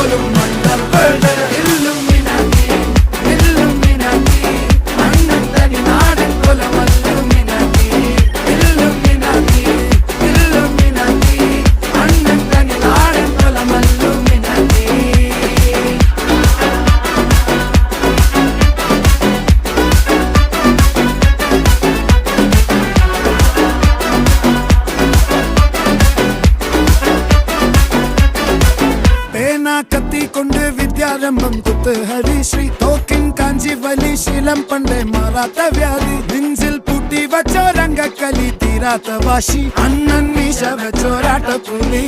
പോലും മണ്ടപ്പേട് Illuminati Illuminati അണ്ണൻ തനി നാടൻ കൊലമല്ലുമിനാറ്റി ഇല്ലുമിനാറ്റി ഇല്ലുമിനാറ്റി അണ്ണൻ തനി നാടൻ കൊലമല്ലുമിനാറ്റി. കത്തി കൊണ്ട് വിദ്യാരംഭം കുത്ത് ഹരിശ്രീ തോക്കിൻ കാഞ്ചി വലി ശീലം പണ്ടേ മാറാത്ത വ്യാധി നെഞ്ചിൽ പൂട്ടി വച്ചോരംഗക്കലി തീരാത്ത വാശി അണ്ണൻ മീശ വെച്ചോരാട്ട പുലി